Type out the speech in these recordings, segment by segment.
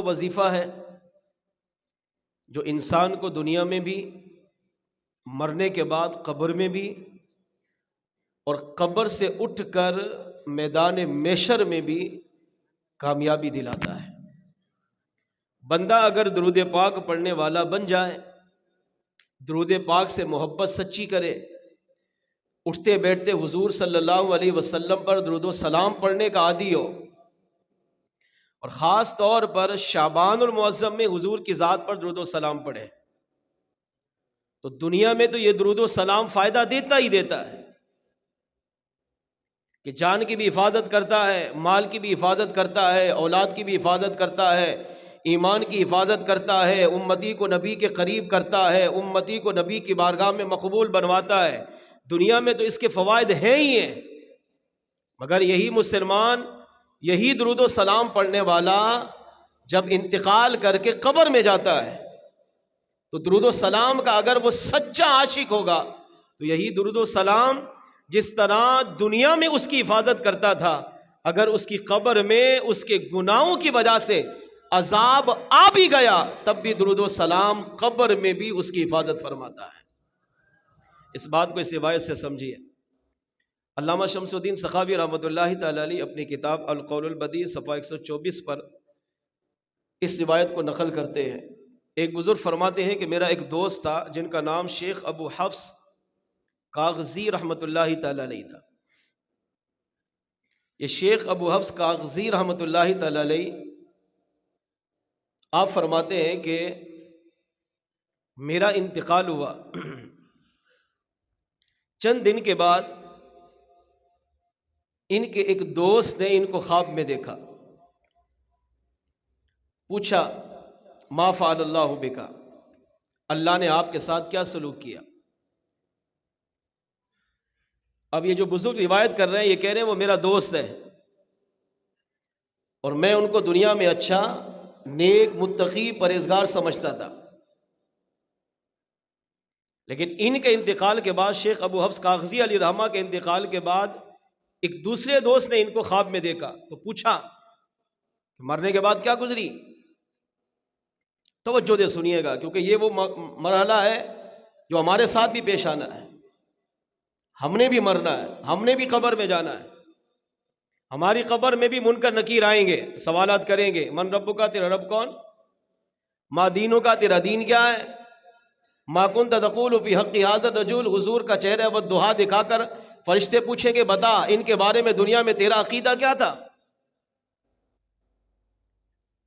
وظیفہ ہے جو انسان کو دنیا میں بھی، مرنے کے بعد قبر میں بھی، اور قبر سے اٹھ کر میدان محشر میں بھی کامیابی دلاتا ہے۔ بندہ اگر درود پاک پڑھنے والا بن جائے، درود پاک سے محبت سچی کرے، اٹھتے بیٹھتے حضور صلی اللہ علیہ وسلم پر درود و سلام پڑھنے کا عادی ہو، اور خاص طور پر شعبان المعظم میں حضور کی ذات پر درود و سلام پڑھے، تو دنیا میں تو یہ درود و سلام فائدہ دیتا ہی دیتا ہے کہ جان کی بھی حفاظت کرتا ہے، مال کی بھی حفاظت کرتا ہے، اولاد کی بھی حفاظت کرتا ہے، ایمان کی حفاظت کرتا ہے، امتی کو نبی کے قریب کرتا ہے، امتی کو نبی کی بارگاہ میں مقبول بنواتا ہے۔ دنیا میں تو اس کے فوائد ہیں ہی ہیں، مگر یہی مسلمان، یہی درود و سلام پڑھنے والا جب انتقال کر کے قبر میں جاتا ہے تو درود و سلام کا اگر وہ سچا عاشق ہوگا تو یہی درود و سلام جس طرح دنیا میں اس کی حفاظت کرتا تھا، اگر اس کی قبر میں اس کے گناہوں کی وجہ سے عذاب آ بھی گیا تب بھی درود و سلام قبر میں بھی اس کی حفاظت فرماتا ہے۔ اس بات کو اس روایت سے سمجھیے۔ علامہ شمس الدین سخاوی رحمۃ اللہ تعالی علیہ اپنی کتاب القول البدیع صفحہ 124 پر اس روایت کو نقل کرتے ہیں۔ ایک بزرگ فرماتے ہیں کہ میرا ایک دوست تھا جن کا نام شیخ ابو حفص کاغذی رحمۃ اللہ تعالی علیہ تھا۔ یہ شیخ ابو حفص کاغذی رحمۃ اللہ تعالی علیہ آپ فرماتے ہیں کہ میرا انتقال ہوا، چند دن کے بعد ان کے ایک دوست نے ان کو خواب میں دیکھا، پوچھا ما فعل اللہ بکا، اللہ نے آپ کے ساتھ کیا سلوک کیا؟ اب یہ جو بزرگ روایت کر رہے ہیں یہ کہہ رہے ہیں وہ میرا دوست ہے اور میں ان کو دنیا میں اچھا، نیک، متقی، پرہیزگار سمجھتا تھا، لیکن ان کے انتقال کے بعد، شیخ ابو حفص کاغذی علیہ رحمہ کے انتقال کے بعد ایک دوسرے دوست نے ان کو خواب میں دیکھا تو پوچھا کہ مرنے کے بعد کیا گزری؟ توجہ دے سنیے گا کیونکہ یہ وہ مرحلہ ہے جو ہمارے ساتھ بھی پیش آنا ہے۔ ہم نے بھی مرنا ہے، ہم نے بھی قبر میں جانا ہے، ہماری قبر میں بھی منکر نکیر آئیں گے، سوالات کریں گے، من رب کا، تیرا رب کون؟ ما دینوں کا، تیرا دین کیا ہے؟ ما کنت تقول فی حق ھذا الرجل، حضور کا چہرہ والضحیٰ دکھا کر فرشتے پوچھیں گے بتا ان کے بارے میں دنیا میں تیرا عقیدہ کیا تھا؟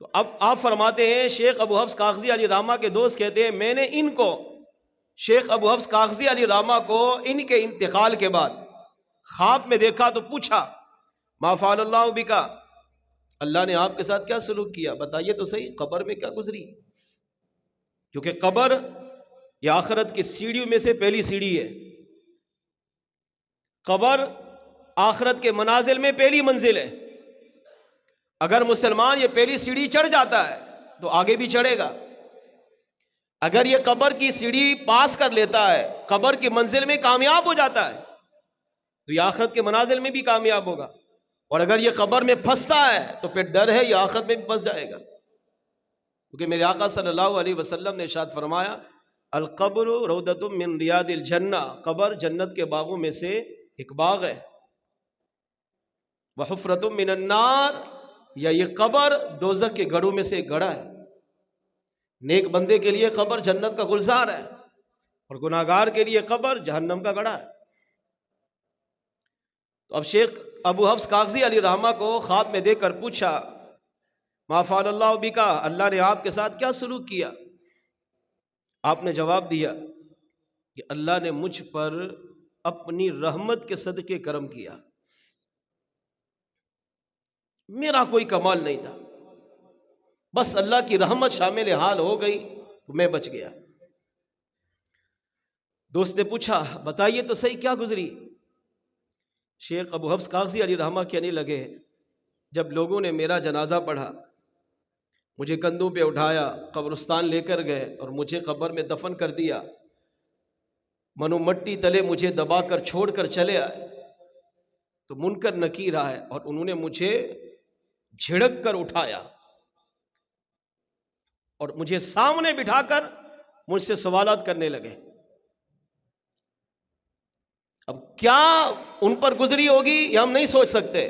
تو اب آپ فرماتے ہیں شیخ ابو حفص کاغذی علی رحمہ کے دوست کہتے ہیں میں نے ان کو، شیخ ابو حفص کاغذی علی رحمہ کو ان کے انتقال کے بعد خواب میں دیکھا تو پوچھا ما فعل اللہ بکا، اللہ نے آپ کے ساتھ کیا سلوک کیا؟ بتائیے تو صحیح، قبر میں کیا گزری؟ کیونکہ قبر یہ آخرت کی سیڑھیوں میں سے پہلی سیڑھی ہے، قبر آخرت کے منازل میں پہلی منزل ہے۔ اگر مسلمان یہ پہلی سیڑھی چڑھ جاتا ہے تو آگے بھی چڑھے گا، اگر یہ قبر کی سیڑھی پاس کر لیتا ہے، قبر کی منزل میں کامیاب ہو جاتا ہے تو یہ آخرت کے منازل میں بھی کامیاب ہوگا، اور اگر یہ قبر میں پھنستا ہے تو پھر ڈر ہے یہ آخرت میں بھی پھنس جائے گا، کیونکہ میرے آقا صلی اللہ علیہ وسلم نے ارشاد فرمایا القبر روضۃ من ریاض الجنہ، قبر جنت کے باغوں میں سے ایک باغ ہے، وحفرۃ من النار، یا یہ قبر دوزخ کے گڑھوں میں سے ایک گڑھا ہے۔ نیک بندے کے لیے قبر جنت کا گلزار ہے اور گناہگار کے لیے قبر جہنم کا گڑھا ہے۔ تو اب شیخ ابو حفص کاغذی علی رحمہ کو خواب میں دیکھ کر پوچھا ما فعل اللہ بکا، اللہ نے آپ کے ساتھ کیا سلوک کیا؟ آپ نے جواب دیا کہ اللہ نے مجھ پر اپنی رحمت کے صدقے کرم کیا، میرا کوئی کمال نہیں تھا، بس اللہ کی رحمت شامل حال ہو گئی تو میں بچ گیا۔ دوست نے پوچھا بتائیے تو صحیح کیا گزری؟ شیخ ابو حفص کاغذی علی رحمہ کہنے لگے جب لوگوں نے میرا جنازہ پڑھا، مجھے کندھوں پہ اٹھایا، قبرستان لے کر گئے اور مجھے قبر میں دفن کر دیا، منو مٹی تلے مجھے دبا کر چھوڑ کر چلے آئے تو منکر نکیر آئے اور انہوں نے مجھے جھڑک کر اٹھایا اور مجھے سامنے بٹھا کر مجھ سے سوالات کرنے لگے۔ اب کیا ان پر گزری ہوگی یہ ہم نہیں سوچ سکتے،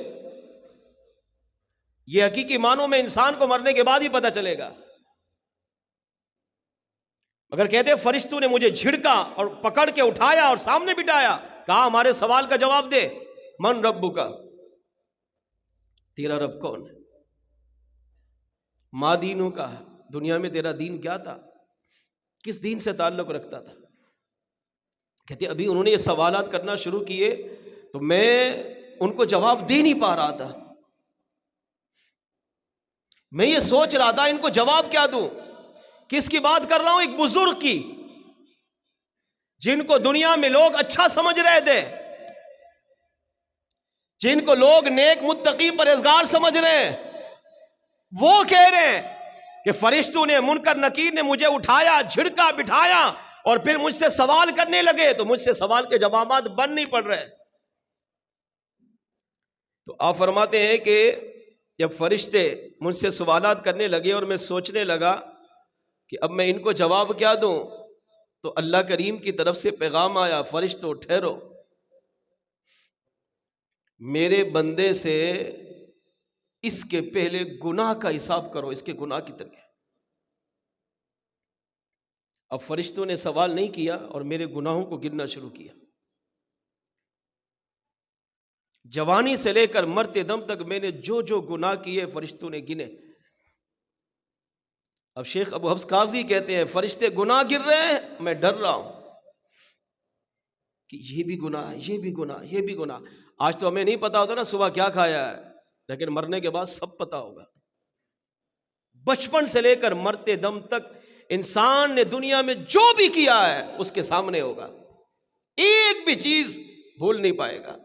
یہ حقیقی معنوں میں انسان کو مرنے کے بعد ہی پتہ چلے گا۔ اگر کہتے فرشتوں نے مجھے جھڑکا اور پکڑ کے اٹھایا اور سامنے بٹھایا، کہا ہمارے سوال کا جواب دے، من ربک، تیرا رب کون ہے؟ ما دینوں کا، دنیا میں تیرا دین کیا تھا، کس دین سے تعلق رکھتا تھا؟ کہتے ابھی انہوں نے یہ سوالات کرنا شروع کیے تو میں ان کو جواب دے نہیں پا رہا تھا، میں یہ سوچ رہا تھا ان کو جواب کیا دوں۔ کس کی بات کر رہا ہوں؟ ایک بزرگ کی، جن کو دنیا میں لوگ اچھا سمجھ رہے تھے، جن کو لوگ نیک متقی پرہیزگار سمجھ رہے ہیں، وہ کہہ رہے ہیں کہ فرشتوں نے، منکر نکیر نے مجھے اٹھایا، جھڑکا، بٹھایا اور پھر مجھ سے سوال کرنے لگے، تو مجھ سے سوال کے جوابات بن نہیں پڑ رہے۔ تو آپ فرماتے ہیں کہ جب فرشتے مجھ سے سوالات کرنے لگے اور میں سوچنے لگا کہ اب میں ان کو جواب کیا دوں، تو اللہ کریم کی طرف سے پیغام آیا، فرشتوں ٹھہرو، میرے بندے سے اس کے پہلے گناہ کا حساب کرو، اس کے گناہ کتنے ہیں۔ اب فرشتوں نے سوال نہیں کیا اور میرے گناہوں کو گننا شروع کیا۔ جوانی سے لے کر مرتے دم تک میں نے جو جو گناہ کیے فرشتوں نے گنے۔ اب شیخ ابو حفص قاضی کہتے ہیں فرشتے گناہ گر رہے ہیں، میں ڈر رہا ہوں کہ یہ بھی گناہ، یہ بھی گناہ، یہ بھی گناہ۔ آج تو ہمیں نہیں پتا ہوتا نا صبح کیا کھایا ہے، لیکن مرنے کے بعد سب پتا ہوگا۔ بچپن سے لے کر مرتے دم تک انسان نے دنیا میں جو بھی کیا ہے اس کے سامنے ہوگا، ایک بھی چیز بھول نہیں پائے گا۔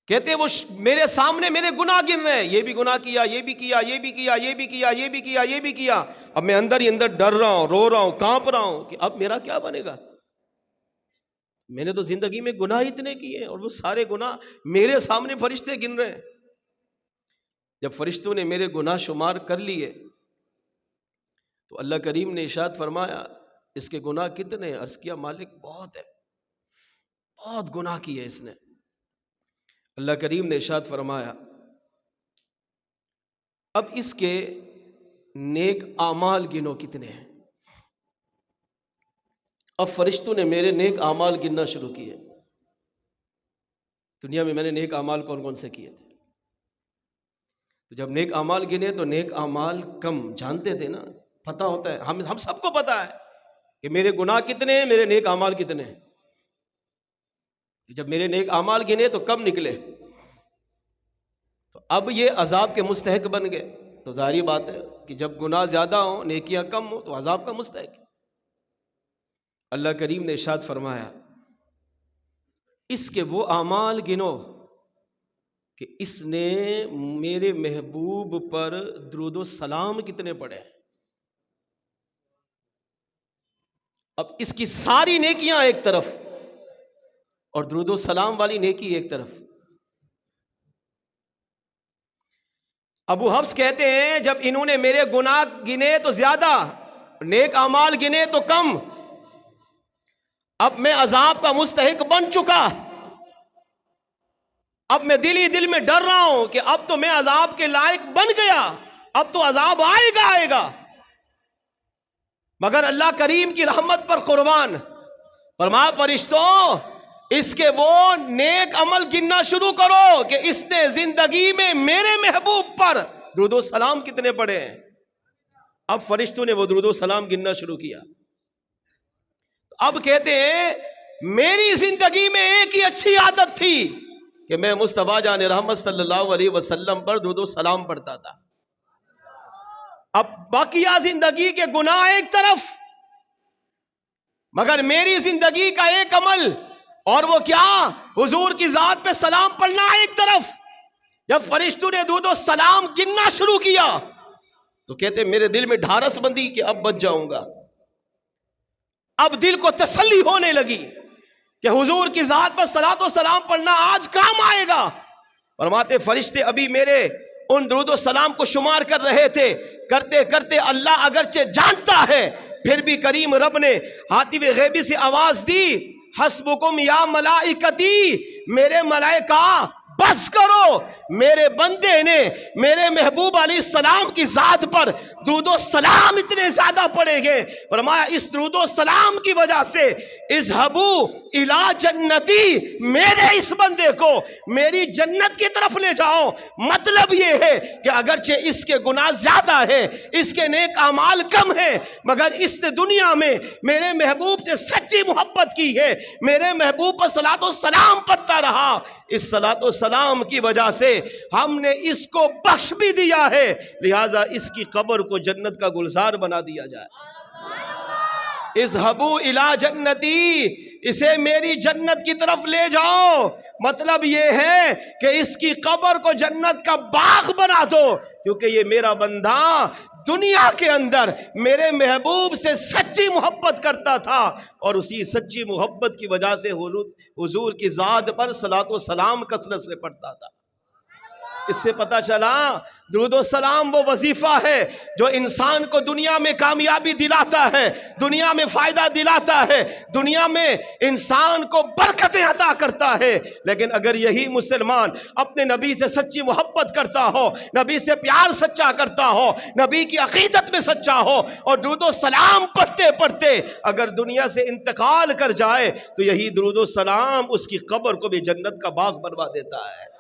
کہتے وہ میرے سامنے میرے گناہ گر رہے ہیں، یہ بھی گناہ کیا، یہ بھی کیا، یہ بھی کیا، یہ بھی کیا، یہ بھی کیا، یہ بھی کیا۔ اب میں اندر ہی اندر ڈر رہا ہوں، رو رہا ہوں، کانپ رہا ہوں کہ اب میرا کیا بنے گا۔ میں نے تو زندگی میں گناہ اتنے کیے اور وہ سارے گناہ میرے سامنے فرشتے گن رہے ہیں۔ جب فرشتوں نے میرے گناہ شمار کر لیے تو اللہ کریم نے ارشاد فرمایا اس کے گناہ کتنے ہیں؟ عرض کیا مالک بہت ہے، بہت گناہ کیے اس نے۔ اللہ کریم نے ارشاد فرمایا اب اس کے نیک اعمال گنو کتنے ہیں۔ اب فرشتوں نے میرے نیک اعمال گننا شروع کیے۔ دنیا میں نے نیک اعمال کون کون سے کیے تھے؟ تو جب نیک اعمال گنے تو نیک اعمال کم جانتے تھے نا، پتہ ہوتا ہے، ہم سب کو پتہ ہے کہ میرے گناہ کتنے ہیں، میرے نیک اعمال کتنے ہیں۔ جب میرے نیک اعمال گنے تو کم نکلے، تو اب یہ عذاب کے مستحق بن گئے۔ تو ظاہری بات ہے کہ جب گناہ زیادہ ہوں نیکیاں کم ہوں تو عذاب کا مستحق۔ اللہ کریم نے ارشاد فرمایا اس کے وہ اعمال گنو کہ اس نے میرے محبوب پر درود و سلام کتنے پڑھے ہیں۔ اب اس کی ساری نیکیاں ایک طرف اور درود و سلام والی نیکی ایک طرف۔ ابو حفص کہتے ہیں جب انہوں نے میرے گناہ گنے تو زیادہ، نیک اعمال گنے تو کم، اب میں عذاب کا مستحق بن چکا۔ اب میں دل ہی دل میں ڈر رہا ہوں کہ اب تو میں عذاب کے لائق بن گیا، اب تو عذاب آئے گا۔ مگر اللہ کریم کی رحمت پر قربان، فرمایا فرشتوں اس کے وہ نیک عمل گننا شروع کرو کہ اس نے زندگی میں میرے محبوب پر درود و سلام کتنے پڑھے ہیں۔ اب فرشتوں نے وہ درود و سلام گننا شروع کیا۔ اب کہتے ہیں میری زندگی میں ایک ہی اچھی عادت تھی کہ میں مصطفیٰ جان رحمت صلی اللہ علیہ وسلم پر درود و سلام پڑھتا تھا۔ اب باقیہ زندگی کے گناہ ایک طرف، مگر میری زندگی کا ایک عمل، اور وہ کیا؟ حضور کی ذات پہ سلام پڑھنا ایک طرف۔ جب فرشتوں نے درود و سلام گننا شروع کیا تو کہتے میرے دل میں ڈھارس بندی کہ اب بچ جاؤں گا۔ اب دل کو تسلی ہونے لگی کہ حضور کی ذات پر صلاۃ و سلام پڑھنا آج کام آئے گا۔ فرماتے فرشتے ابھی میرے ان درود و سلام کو شمار کر رہے تھے. کرتے کرتے اللہ اگرچہ جانتا ہے پھر بھی کریم رب نے ہاتف غیبی سے آواز دی، حسبکم یا ملائکتی، میرے ملائکہ بس کرو، میرے بندے نے میرے محبوب علیہ السلام کی ذات پر درود و سلام اتنے زیادہ پڑھیں گے. فرمایا اس درود و سلام کی وجہ سے اذهبوا الی جنتی، میرے اس بندے کو میری جنت کی طرف لے جاؤ. مطلب یہ ہے کہ اگرچہ اس کے گناہ زیادہ ہیں، اس کے نیک اعمال کم ہیں، مگر اس نے دنیا میں میرے محبوب سے سچی محبت کی ہے، میرے محبوب پر صلاۃ و سلام پڑھتا رہا. اس صلاۃ و سلام کی وجہ سے ہم نے اس کو بخش بھی دیا ہے، لہٰذا اس کی قبر کو جنت کا گلزار بنا دیا جائے. اذهبوا الی جنتی، اسے میری جنت کی طرف لے جاؤ. مطلب یہ ہے کہ اس کی قبر کو جنت کا باغ بنا دو، کیونکہ یہ میرا بندہ دنیا کے اندر میرے محبوب سے سچی محبت کرتا تھا، اور اسی سچی محبت کی وجہ سے حضور کی ذات پر صلاۃ و سلام کثرت سے پڑھتا تھا. اس سے پتہ چلا درود و سلام وہ وظیفہ ہے جو انسان کو دنیا میں کامیابی دلاتا ہے، دنیا میں فائدہ دلاتا ہے، دنیا میں انسان کو برکتیں عطا کرتا ہے. لیکن اگر یہی مسلمان اپنے نبی سے سچی محبت کرتا ہو، نبی سے پیار سچا کرتا ہو، نبی کی عقیدت میں سچا ہو، اور درود و سلام پڑھتے پڑھتے اگر دنیا سے انتقال کر جائے تو یہی درود و سلام اس کی قبر کو بھی جنت کا باغ بنوا دیتا ہے.